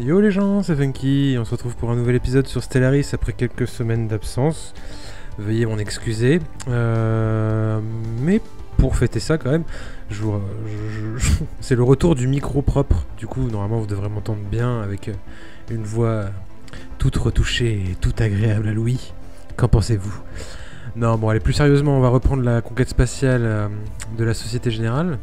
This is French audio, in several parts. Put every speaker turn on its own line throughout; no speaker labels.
Yo les gens, c'est Funky, on se retrouve pour un nouvel épisode sur Stellaris après quelques semaines d'absence. Veuillez m'en excuser. Mais pour fêter ça quand même, c'est le retour du micro propre. Du coup, normalement, vous devrez m'entendre bien avec une voix toute retouchée et toute agréable à l'ouïe. Qu'en pensez-vous? Non, bon, allez, plus sérieusement, on va reprendre la conquête spatiale de la Société Générale.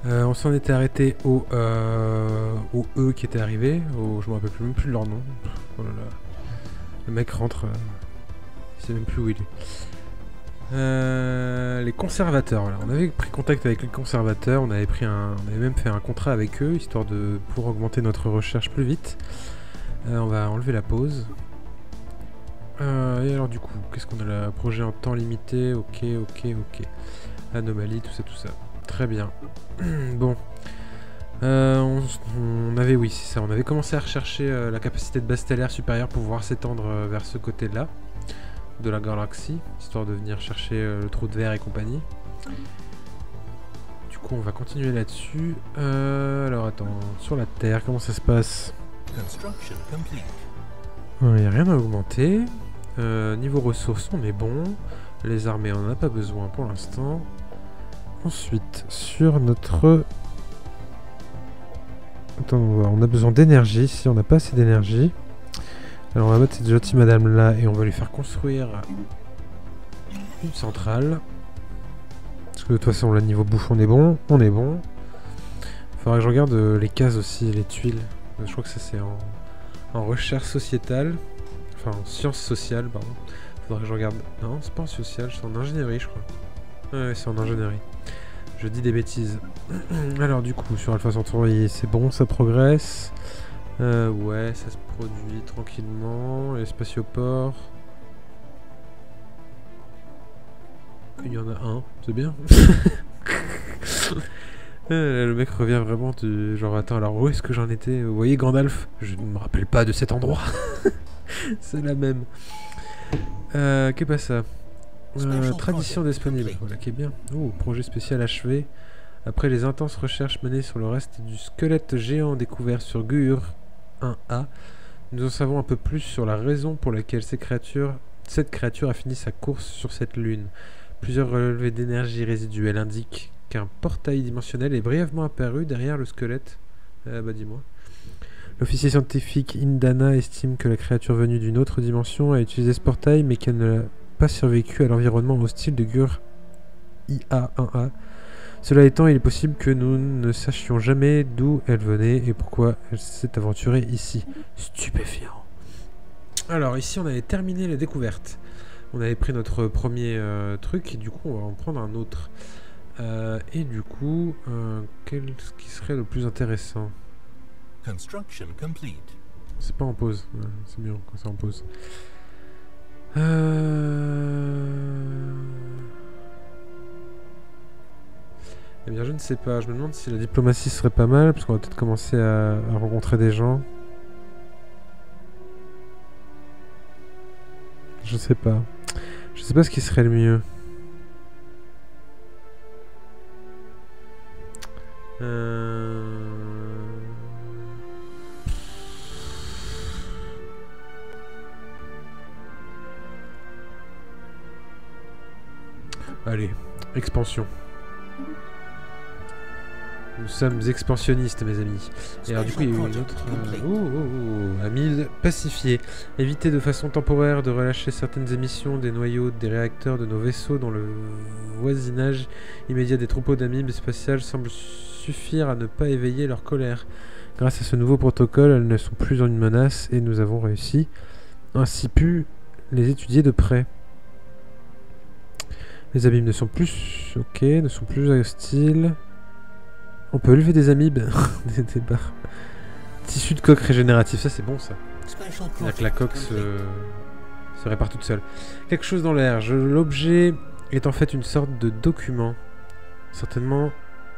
On s'en était arrêté au E qui était arrivé, je me rappelle même plus de leur nom. Oh là là. Le mec rentre, il sait même plus où il est. Les conservateurs, voilà. On avait pris contact avec les conservateurs, on avait même fait un contrat avec eux, histoire pour augmenter notre recherche plus vite. On va enlever la pause. Et alors du coup, qu'est-ce qu'on a là? Projet en temps limité, ok. Anomalie, tout ça. Très bien. Bon. On avait commencé à rechercher la capacité de base stellaire supérieure pour pouvoir s'étendre vers ce côté-là de la galaxie, histoire de venir chercher le trou de verre et compagnie. Du coup, on va continuer là-dessus. Alors attends, sur la Terre, comment ça se passe? Il n'y a rien à augmenter. Niveau ressources, on est bon. Les armées, on n'en a pas besoin pour l'instant. Ensuite, sur notre... Attends, on a besoin d'énergie. Si on n'a pas assez d'énergie, alors on va mettre cette gentille madame là et on va lui faire construire une centrale. Parce que de toute façon, là, niveau bouffe, on est bon. Faudra que je regarde les cases aussi, les tuiles. Je crois que ça c'est en recherche sociétale. Enfin, en sciences sociales, pardon. Faudra que je regarde... Non, c'est pas en social, c'est en ingénierie, je crois. Ouais, c'est en ingénierie. Je dis des bêtises. Alors du coup, sur Alpha Centauri, c'est bon, ça progresse. Ouais, ça se produit tranquillement. Les spatioports. Il y en a un, c'est bien. Le mec revient vraiment du genre, attends, alors où est-ce que j'en étais? Vous voyez Gandalf? Je ne me rappelle pas de cet endroit. C'est la même. Qu'est pas ça? Tradition disponible, voilà qui est bien. Oh, projet spécial achevé. Après les intenses recherches menées sur le reste du squelette géant découvert sur Gur 1A, nous en savons un peu plus sur la raison pour laquelle cette créature a fini sa course sur cette lune. Plusieurs relevés d'énergie résiduelle indiquent qu'un portail dimensionnel est brièvement apparu derrière le squelette. Bah dis-moi. L'officier scientifique Indana estime que la créature venue d'une autre dimension a utilisé ce portail, mais qu'elle ne l'a pas survécu à l'environnement hostile de Gur IA1A. Cela étant, il est possible que nous ne sachions jamais d'où elle venait et pourquoi elle s'est aventurée ici. Stupéfiant. Alors ici, on avait terminé les découvertes. On avait pris notre premier truc et du coup, on va en prendre un autre. Et du coup, qu'est-ce qui serait le plus intéressant? C'est pas en pause. Ouais, c'est mieux quand c'est en pause. Eh bien, je ne sais pas. Je me demande si la diplomatie serait pas mal, parce qu'on va peut-être commencer à rencontrer des gens. Je sais pas. Je sais pas ce qui serait le mieux. Allez, expansion. Nous sommes expansionnistes, mes amis. Et alors du coup, il y a eu une autre... Amide pacifié. Éviter de façon temporaire de relâcher certaines émissions des noyaux des réacteurs de nos vaisseaux dans le voisinage immédiat des troupeaux d'amibes spatiales semble suffire à ne pas éveiller leur colère. Grâce à ce nouveau protocole, elles ne sont plus une menace et nous avons réussi ainsi pu les étudier de près. Les amibes ne sont plus... Ok, ne sont plus hostiles. On peut élever des amibes. des barres. Tissu de coque régénératif, ça c'est bon ça. C'est-à-dire que la coque se répare toute seule. Quelque chose dans l'air. L'objet est en fait une sorte de document. Certainement,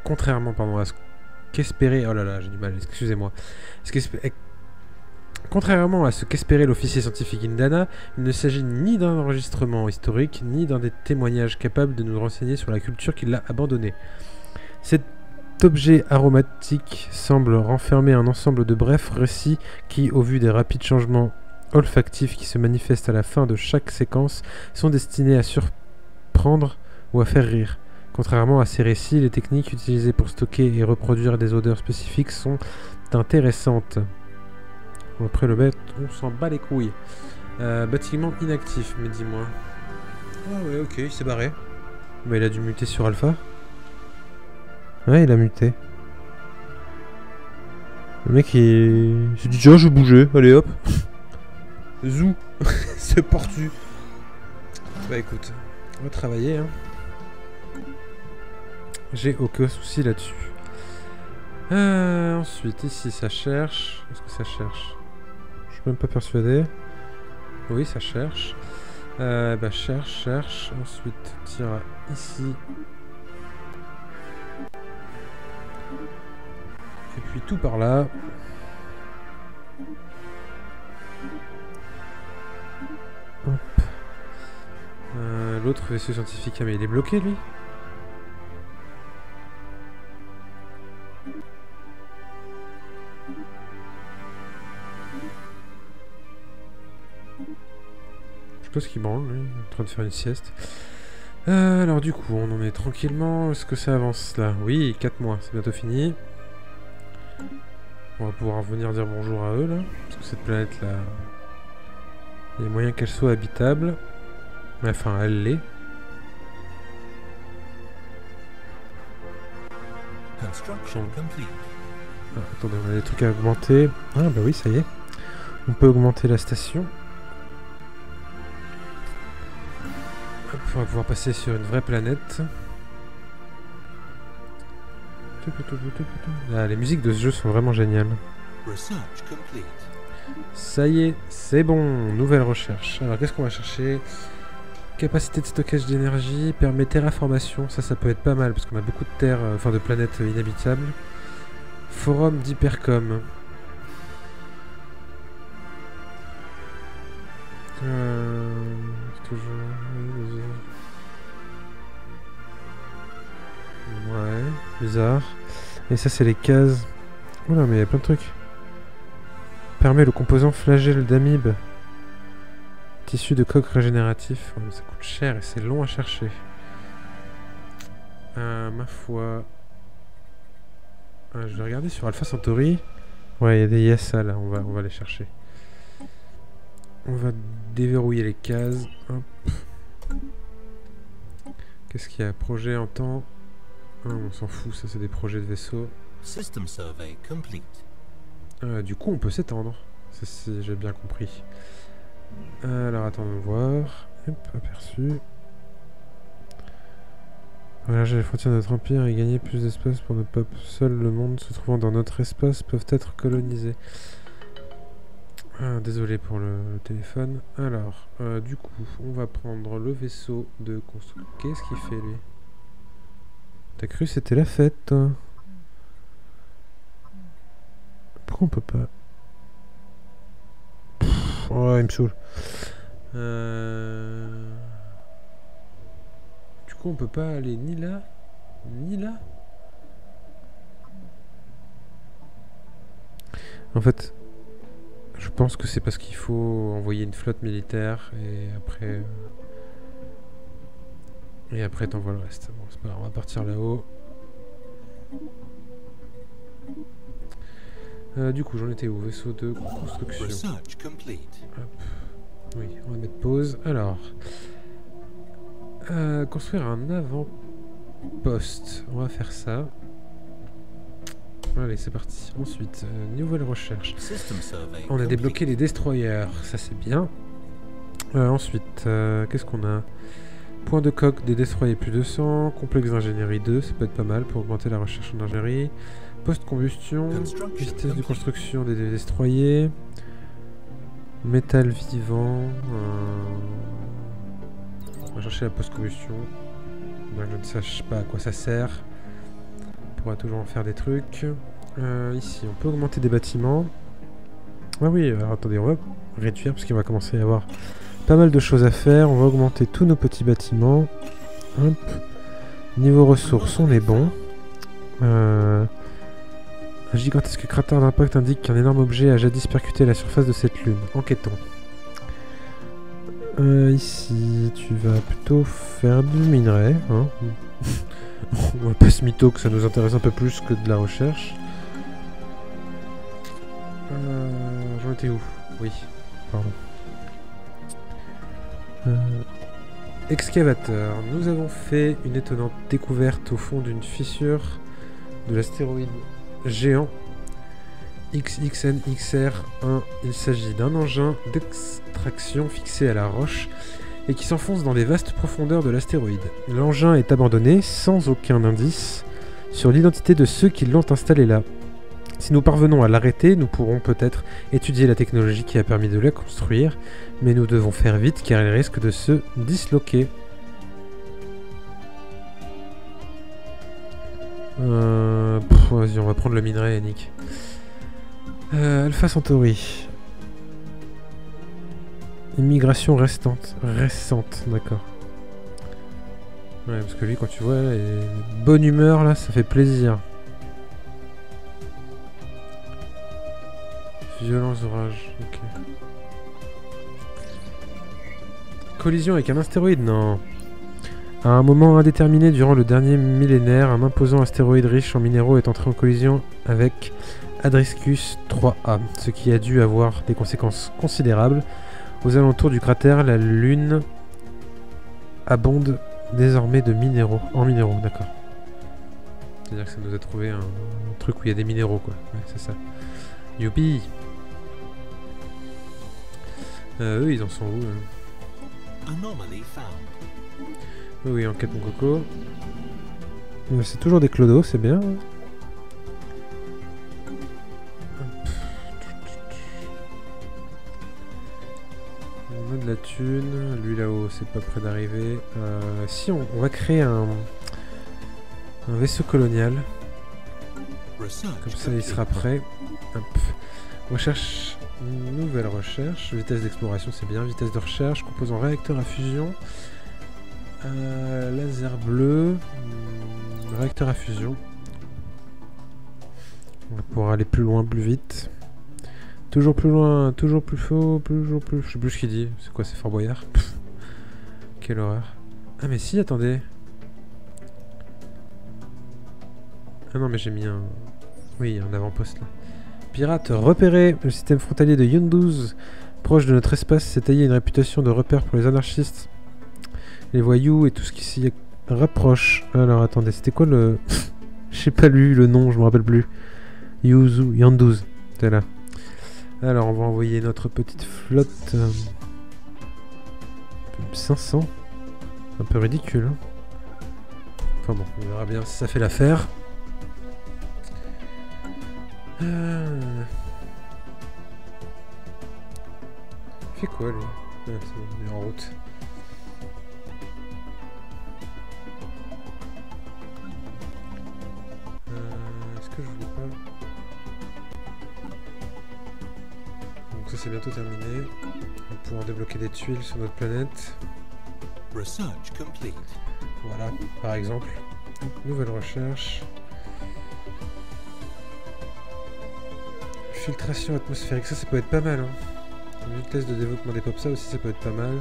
contrairement à ce qu'espérait... Oh là là, j'ai du mal, excusez-moi. Contrairement à ce qu'espérait l'officier scientifique Indana, il ne s'agit ni d'un enregistrement historique, ni d'un des témoignages capables de nous renseigner sur la culture qui l'a abandonné. Cette objet aromatique semble renfermer un ensemble de brefs récits qui, au vu des rapides changements olfactifs qui se manifestent à la fin de chaque séquence, sont destinés à surprendre ou à faire rire. Contrairement à ces récits, les techniques utilisées pour stocker et reproduire des odeurs spécifiques sont intéressantes. Après le bête, on s'en bat les couilles. Bâtiment inactif, mais dis-moi. Ah ouais, ok, il s'est barré. Bah il a dû muter sur Alpha. Ouais, il a muté. Le mec il s'est dit tiens je vais bouger, allez hop. Zou. C'est parti. Bah écoute, on va travailler hein. J'ai aucun souci là-dessus. Ensuite, ici ça cherche. Est-ce que ça cherche? Je suis même pas persuadé. Oui, ça cherche. Bah cherche. Ensuite, tire ici. Et puis tout par là. Hop. L'autre vaisseau scientifique, mais il est bloqué lui. Je pense qu'il branle, lui, en train de faire une sieste. Alors du coup, on en est tranquillement. Est-ce que ça avance là? Oui, 4 mois, c'est bientôt fini. On va pouvoir venir dire bonjour à eux là. Parce que cette planète là, il y a moyen qu'elle soit habitable. Enfin, elle l'est. Ah, attendez, on a des trucs à augmenter. Ah bah oui, ça y est. On peut augmenter la station. Hop, on va pouvoir passer sur une vraie planète. Ah, les musiques de ce jeu sont vraiment géniales. Ça y est, c'est bon. Nouvelle recherche. Alors, qu'est-ce qu'on va chercher? Capacité de stockage d'énergie, permet terraformation. Ça peut être pas mal parce qu'on a beaucoup de terres, enfin de planètes inhabitables. Forum d'hypercom. Ouais, bizarre. Et ça, c'est les cases. Oula, mais il y a plein de trucs. Permet le composant flagelle d'amibe. Tissu de coque régénératif. Oh, ça coûte cher et c'est long à chercher. Ma foi. Je vais regarder sur Alpha Centauri. Ouais, il y a des ISA là, on va les chercher. On va déverrouiller les cases. Hop. Qu'est-ce qu'il y a? Projet en temps. Ah, on s'en fout, ça c'est des projets de vaisseau. Du coup, on peut s'étendre. Si j'ai bien compris. Alors, attendons voir. Hop, aperçu. Voyager les frontières de notre empire et gagner plus d'espace pour notre peuple. Seul le monde se trouvant dans notre espace peuvent être colonisés. Désolé pour le téléphone. Alors, du coup, on va prendre le vaisseau de construction. Qu'est-ce qu'il fait, lui? T'as cru que c'était la fête? Pourquoi on peut pas? Oh, il me saoule. Du coup, on peut pas aller ni là, ni là. En fait, je pense que c'est parce qu'il faut envoyer une flotte militaire et après... t'envoies le reste. Bon, c'est pas grave, on va partir là-haut. Du coup, j'en étais où? Vaisseau de construction. Hop. Oui, on va mettre pause. Alors, construire un avant-poste. On va faire ça. Allez, c'est parti. Ensuite, nouvelle recherche. On a débloqué les destroyers. Ça, c'est bien. Ensuite, qu'est-ce qu'on a? Point de coque des destroyers plus 200. Complexe d'ingénierie 2. Ça peut être pas mal pour augmenter la recherche en ingénierie. Post-combustion. Vitesse de construction des destroyers. Métal vivant. On va chercher la post-combustion. Je ne sache pas à quoi ça sert. On pourra toujours en faire des trucs. Ici, on peut augmenter des bâtiments. Ah oui, alors attendez, on va réduire parce qu'il va commencer à y avoir pas mal de choses à faire. On va augmenter tous nos petits bâtiments. Hop. Niveau ressources, on est bon. Un gigantesque cratère d'impact indique qu'un énorme objet a jadis percuté la surface de cette lune. Enquêtons. Ici, tu vas plutôt faire du minerai. Hein. On va pas se mytho que ça nous intéresse un peu plus que de la recherche. J'en étais où? Oui, pardon. Excavateur. Nous avons fait une étonnante découverte au fond d'une fissure de l'astéroïde géant XXNXR1. Il s'agit d'un engin d'extraction fixé à la roche et qui s'enfonce dans les vastes profondeurs de l'astéroïde. L'engin est abandonné sans aucun indice sur l'identité de ceux qui l'ont installé là. Si nous parvenons à l'arrêter, nous pourrons peut-être étudier la technologie qui a permis de la construire, mais nous devons faire vite car elle risque de se disloquer. Vas-y, on va prendre le minerai, Nick. Alpha Centauri. Immigration récente, d'accord. Ouais, parce que lui, quand tu vois, il est de bonne humeur, là, ça fait plaisir. Violents orages, ok. Collision avec un astéroïde, non. À un moment indéterminé durant le dernier millénaire, un imposant astéroïde riche en minéraux est entré en collision avec Adriscus 3A, ce qui a dû avoir des conséquences considérables. Aux alentours du cratère, la Lune abonde désormais de minéraux. En minéraux, d'accord. C'est-à-dire que ça nous a trouvé un truc où il y a des minéraux, quoi. Ouais, c'est ça. Youpi! Eux, ils en sont où Oui, enquête mon coco. C'est toujours des clodos, c'est bien. On a de la thune. Lui là-haut, c'est pas près d'arriver. Si, on va créer un vaisseau colonial. Comme ça, il sera prêt. Hop. Recherche. Nouvelle recherche. Vitesse d'exploration, c'est bien. Vitesse de recherche. Composant réacteur à fusion. Laser bleu. Réacteur à fusion. On va pouvoir aller plus loin, plus vite. Toujours plus loin, toujours plus faux, toujours plus... Je sais plus ce qu'il dit. C'est quoi, c'est Fort Boyard? Quelle horreur. Ah mais si, attendez. Ah non mais j'ai mis un... Oui, un avant-poste là. Pirate repéré. Le système frontalier de Yunduz, proche de notre espace, s'est taillé une réputation de repère pour les anarchistes, les voyous et tout ce qui s'y rapproche. Alors attendez, c'était quoi le... J'ai pas lu le nom, je me rappelle plus. Yunduz, c'était là. Alors on va envoyer notre petite flotte. 500. Un peu ridicule. Hein. Enfin bon, on verra bien si ça fait l'affaire. Il fait quoi lui? Ah, c'est bon, il est en route. Est-ce que je voulais pas... Donc ça c'est bientôt terminé. On va pouvoir débloquer des tuiles sur notre planète.
Research complete.
Voilà, par exemple. Nouvelle recherche. Filtration atmosphérique, ça peut être pas mal. Hein. Vitesse de développement des pop, ça aussi ça peut être pas mal.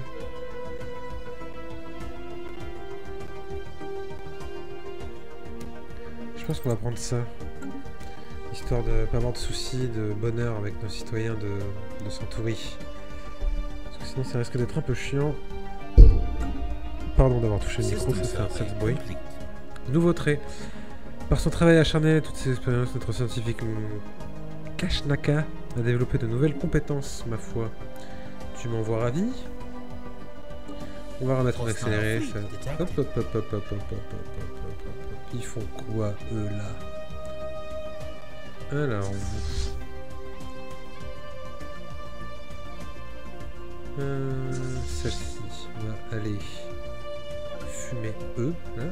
Je pense qu'on va prendre ça. Histoire de pas avoir de soucis, de bonheur avec nos citoyens de Centauri. Parce que sinon ça risque d'être un peu chiant. Pardon d'avoir touché le micro, ça fait un sale bruit. Nouveau trait. Par son travail acharné, toutes ses expériences, notre scientifique Kashnaka a développé de nouvelles compétences, ma foi. Tu m'en vois ravi? On va remettre en accéléré. Ça... Hop, hop, hop, hop, hop, hop, hop, hop, hop. Ils font quoi, eux, là? Alors... celle-ci va aller fumer eux, là.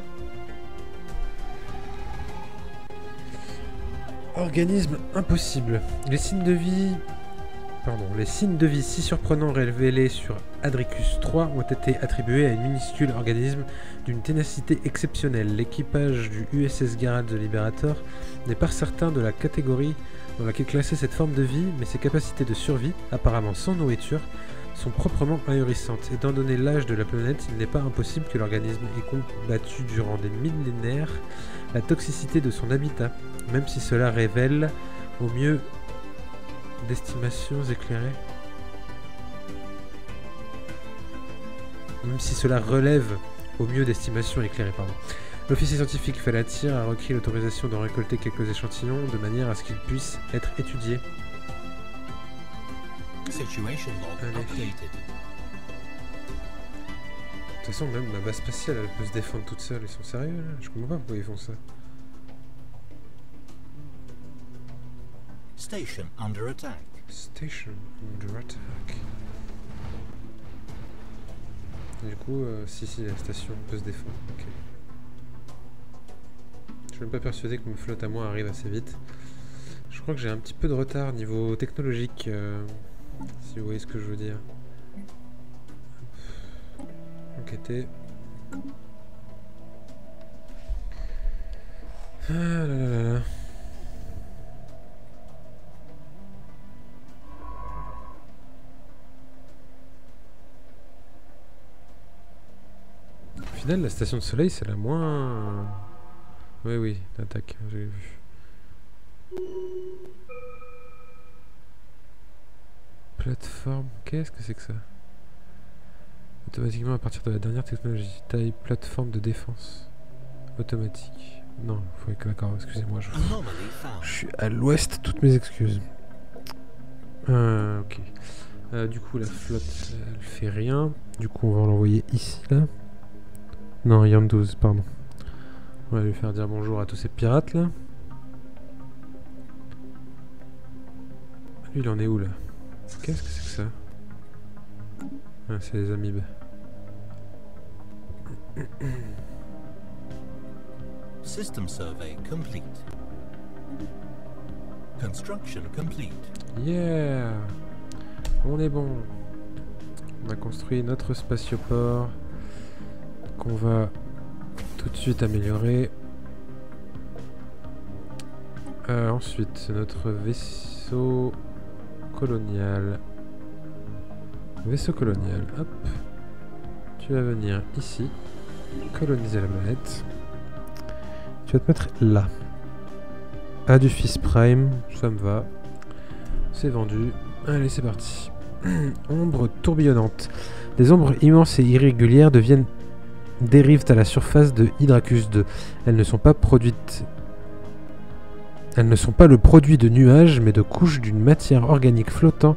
Organisme impossible. Les signes de vie Pardon. Les signes de vie si surprenants révélés sur Adricus 3 ont été attribués à un minuscule organisme d'une ténacité exceptionnelle. L'équipage du USS Geralt the Liberator n'est pas certain de la catégorie dans laquelle classer cette forme de vie, mais ses capacités de survie, apparemment sans nourriture, sont proprement ahurissantes. Étant donné l'âge de la planète, il n'est pas impossible que l'organisme ait combattu durant des millénaires la toxicité de son habitat, même si cela révèle au mieux d'estimations éclairées. Même si cela relève au mieux d'estimations éclairées, pardon. L'officier scientifique Falatir a requis l'autorisation de récolter quelques échantillons de manière à ce qu'ils puissent être étudiés.
Situation log updated.
De toute façon, même ma base spatiale, elle peut se défendre toute seule. Ils sont sérieux là? Je comprends pas pourquoi ils font ça.
Station under attack.
Station under attack. Et du coup, si, la station peut se défendre. Ok. Je suis même pas persuadé que ma flotte à moi arrive assez vite. Je crois que j'ai un petit peu de retard niveau technologique, si vous voyez ce que je veux dire. Enquêter. Ah là là là là. Au final, la station de soleil, c'est la moins... Oui, oui, l'attaque, j'ai vu. Plateforme, qu'est-ce que c'est que ça? Automatiquement à partir de la dernière technologie. Taille, plateforme de défense. Automatique. Non, faut que d'accord, excusez-moi, je suis à l'ouest, toutes mes excuses. Ok. Du coup, la flotte, elle fait rien. Du coup, on va l'envoyer ici, là. Non, Yanduz, pardon. On va lui faire dire bonjour à tous ces pirates, là. Lui, il en est où, là? Qu'est-ce que c'est que ça? Ah, c'est les amibes.
System survey complete. Construction complete.
Yeah! On est bon. On a construit notre spatioport qu'on va tout de suite améliorer. Ensuite, notre vaisseau colonial. Vaisseau colonial, hop. Tu vas venir ici, coloniser la planète. Tu vas te mettre là. A du Fils Prime, ça me va. C'est vendu. Allez, c'est parti. Ombre tourbillonnante. Des ombres immenses et irrégulières dérivent à la surface de Hydracus 2. Elles ne sont pas le produit de nuages, mais de couches d'une matière organique flottant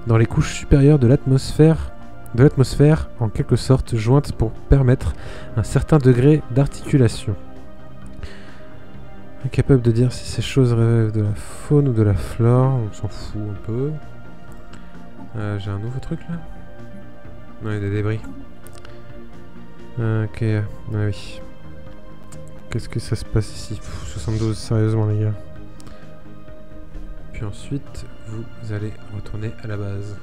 dans les couches supérieures de l'atmosphère, en quelque sorte jointes pour permettre un certain degré d'articulation. Incapable de dire si ces choses relèvent de la faune ou de la flore, on s'en fout un peu. J'ai un nouveau truc là? Non, il y a des débris. Ok, oui. Qu'est-ce que ça se passe ici? 72, sérieusement les gars. Puis ensuite, vous allez retourner à la base.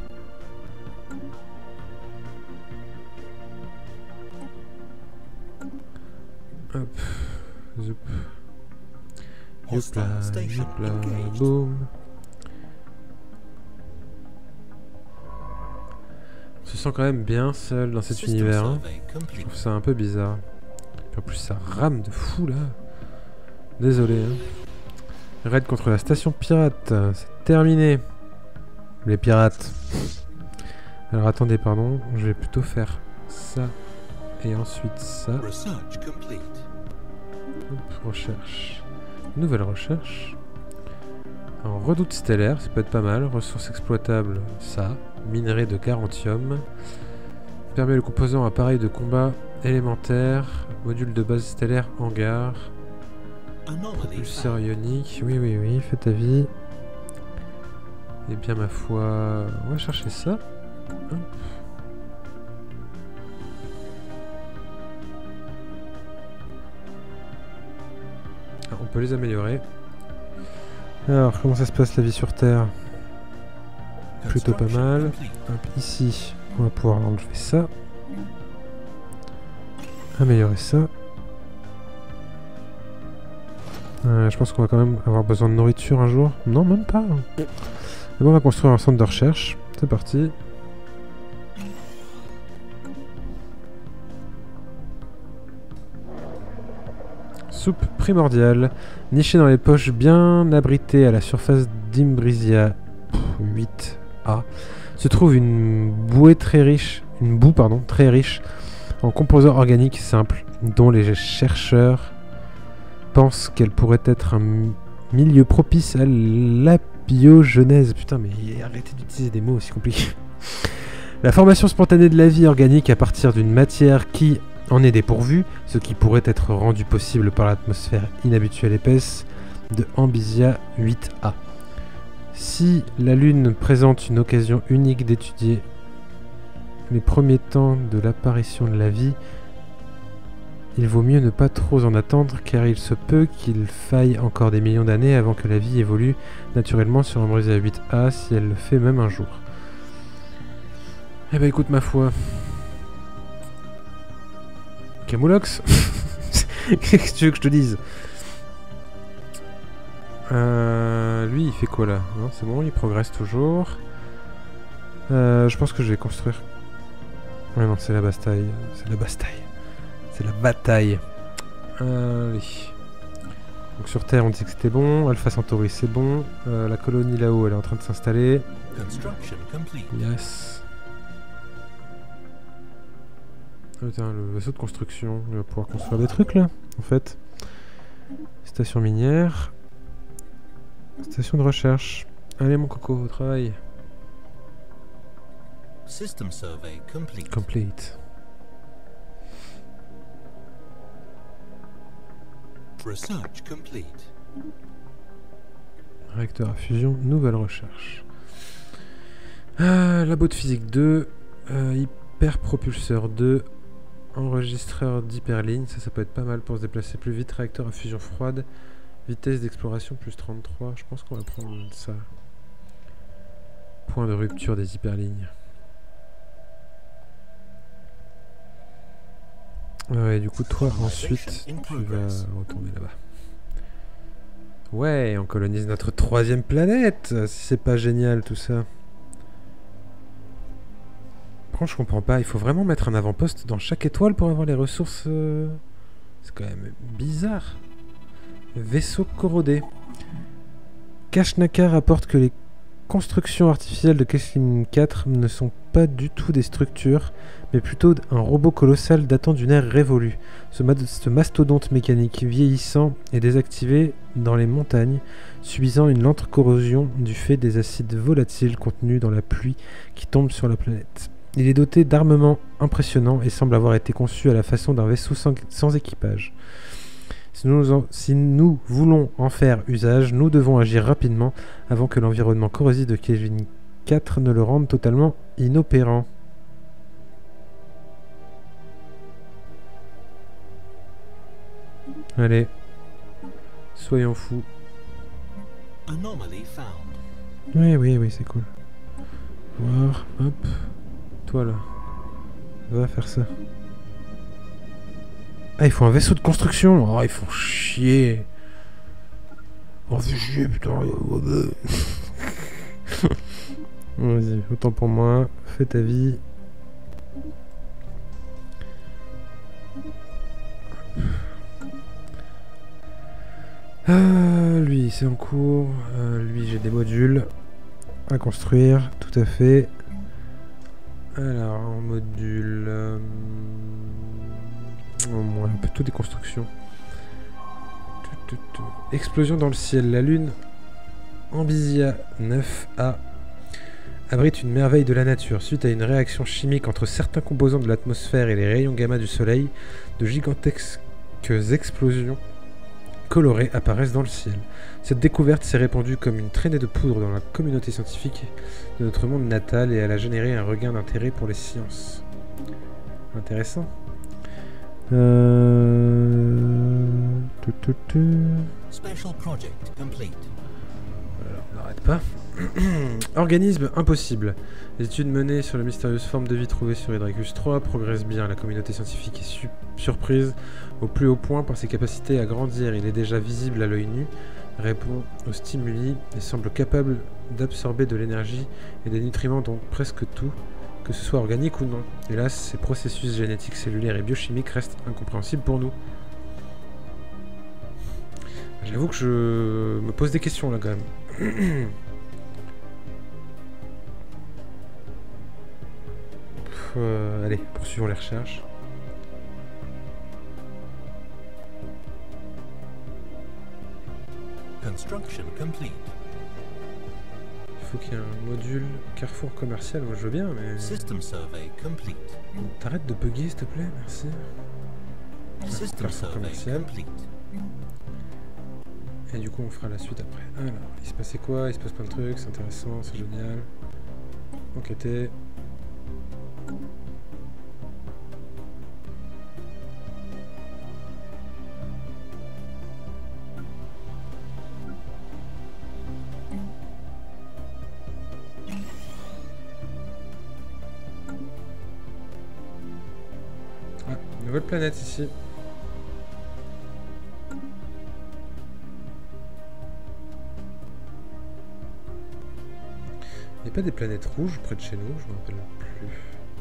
Hop. Zoup. Youpla, youpla, boum. On se sent quand même bien seul dans cet univers. Hein. Je trouve ça un peu bizarre. Et en plus, ça rame de fou là. Désolé. Hein. Raid contre la station pirate. C'est terminé. Les pirates. Alors attendez, pardon. Je vais plutôt faire ça. Et ensuite ça. Hop, recherche. Nouvelle recherche. En redoute stellaire, ça peut être pas mal. Ressources exploitables, ça. Minerai de garantium. Permet le composant appareil de combat élémentaire. Module de base stellaire hangar. Propulseur ionique. Oui, oui, oui, faites avis. Eh bien, ma foi, on va chercher ça. Hop. On peut les améliorer. Alors, comment ça se passe la vie sur Terre? plutôt pas
Construction
mal.
complete.
Hop, ici, on va pouvoir enlever ça. Améliorer ça. Je pense qu'on va quand même avoir besoin de nourriture un jour. Non, même pas. Mais bon, on va construire un centre de recherche. C'est parti. Soupe primordiale. Nichée dans les poches bien abritées à la surface d'Imbrisia 8A, se trouve une boue très riche en composants organiques simples, dont les chercheurs pensent qu'elle pourrait être un milieu propice à l'abiogenèse. Putain, mais arrêtez d'utiliser des mots aussi compliqués. La formation spontanée de la vie organique à partir d'une matière qui en est dépourvue, ce qui pourrait être rendu possible par l'atmosphère inhabituelle épaisse de Ambisia 8A. Si la Lune présente une occasion unique d'étudier les premiers temps de l'apparition de la vie, il vaut mieux ne pas trop en attendre, car il se peut qu'il faille encore des millions d'années avant que la vie évolue naturellement sur Ambrosia 8A, si elle le fait même un jour. Eh ben écoute, ma foi... Camoulox. Qu'est-ce que tu veux que je te dise? Lui, il fait quoi là? Non, c'est bon, il progresse toujours. Je pense que je vais construire... Ouais, non, c'est la bataille. C'est la bataille. C'est la bataille. Oui. Donc sur Terre, on dit que c'était bon. Alpha Centauri, c'est bon. La colonie là-haut, elle est en train de s'installer.
Construction complete.
Yes. Ah, putain, le vaisseau de construction. Il va pouvoir construire des trucs là, en fait. Station minière. Station de recherche. Allez, mon coco, au travail.
System survey complete.
Complete.
Research complete.
Réacteur à fusion, nouvelle recherche. Labo de physique 2. Hyperpropulseur 2. Enregistreur d'hyperligne. Ça peut être pas mal pour se déplacer plus vite. Réacteur à fusion froide. Vitesse d'exploration plus 33. Je pense qu'on va prendre ça. Point de rupture des hyperlignes. Ouais, du coup, toi, ensuite, tu vas retourner là-bas. Ouais, on colonise notre 3e planète. Si c'est pas génial, tout ça. Par contre, je comprends pas. Il faut vraiment mettre un avant-poste dans chaque étoile pour avoir les ressources. C'est quand même bizarre. Vaisseau corrodé. Kashnaka rapporte que les constructions artificielles de Kesslin 4 ne sont pas du tout des structures, mais plutôt un robot colossal datant d'une ère révolue. Ce mastodonte mécanique vieillissant est désactivé dans les montagnes, subissant une lente corrosion du fait des acides volatiles contenus dans la pluie qui tombe sur la planète. Il est doté d'armements impressionnants et semble avoir été conçu à la façon d'un vaisseau sans équipage. Si nous voulons en faire usage, nous devons agir rapidement avant que l'environnement corrosif de Kelvin 4 ne le rende totalement inopérant. Allez, soyons fous.
Anomaly found.
Oui, c'est cool. Voir, hop. Toi là, va faire ça. Ah, il faut un vaisseau de construction. Oh, ils font chier. Oh, c'est chier, putain. Vas-y, autant pour moi. Fais ta vie. Lui, c'est en cours. Lui, j'ai des modules à construire. Tout à fait. Alors, en module... un peu tout des constructions. Explosion dans le ciel. La Lune Ambisia 9A abrite une merveille de la nature. Suite à une réaction chimique entre certains composants de l'atmosphère et les rayons gamma du Soleil, de gigantesques explosions colorées apparaissent dans le ciel. Cette découverte s'est répandue comme une traînée de poudre dans la communauté scientifique de notre monde natal et elle a généré un regain d'intérêt pour les sciences. Intéressant.
Special project complete.
on n'arrête pas. Organisme impossible. Les études menées sur la mystérieuse forme de vie trouvée sur Hydracus 3 progressent bien. La communauté scientifique est surprise au plus haut point par ses capacités à grandir. Il est déjà visible à l'œil nu, répond aux stimuli et semble capable d'absorber de l'énergie et des nutriments dans presque tout, que ce soit organique ou non. Hélas, ces processus génétiques, cellulaires et biochimiques restent incompréhensibles pour nous. J'avoue que je me pose des questions là quand même. Allez, poursuivons les recherches.
Construction complete.
Il faut qu'il y ait un module carrefour commercial, moi je veux bien, mais...
System survey complete.
T'arrêtes de bugger s'il te plaît, merci.
System
Carrefour
survey
commercial.
complete.
Et du coup on fera la suite après. Alors, il se passait quoi? Il se passe plein de trucs, c'est intéressant, c'est génial. Enquêter. Ah, nouvelle planète ici. Il n'y a pas des planètes rouges près de chez nous, je me rappelle plus.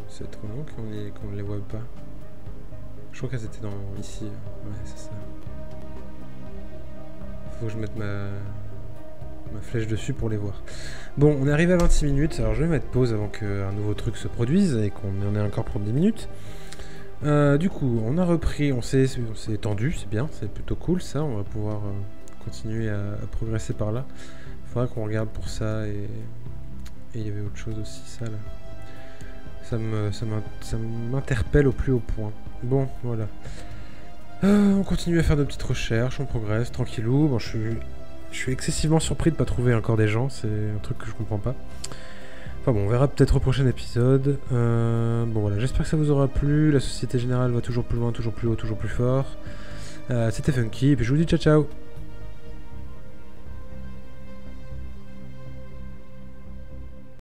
C'est trop long qu'on ne les voit pas. Je crois qu'elles étaient ici. Ouais, c'est ça. Faut que je mette ma flèche dessus pour les voir. Bon, on est arrivé à 26 minutes, alors je vais mettre pause avant qu'un nouveau truc se produise et qu'on en ait encore pour 10 minutes. Du coup, on a repris, on s'est étendu, c'est bien, c'est plutôt cool ça, on va pouvoir continuer à progresser par là. Il faudra qu'on regarde pour ça et il y avait autre chose aussi, ça là. Ça m'interpelle au plus haut point. Bon, voilà. On continue à faire de petites recherches, on progresse, tranquillou. Bon, je suis excessivement surpris de pas trouver encore des gens, c'est un truc que je comprends pas. Enfin bon, on verra peut-être au prochain épisode. Bon voilà, j'espère que ça vous aura plu. La Société Générale va toujours plus loin, toujours plus haut, toujours plus fort. C'était Funky, et puis je vous dis ciao ciao.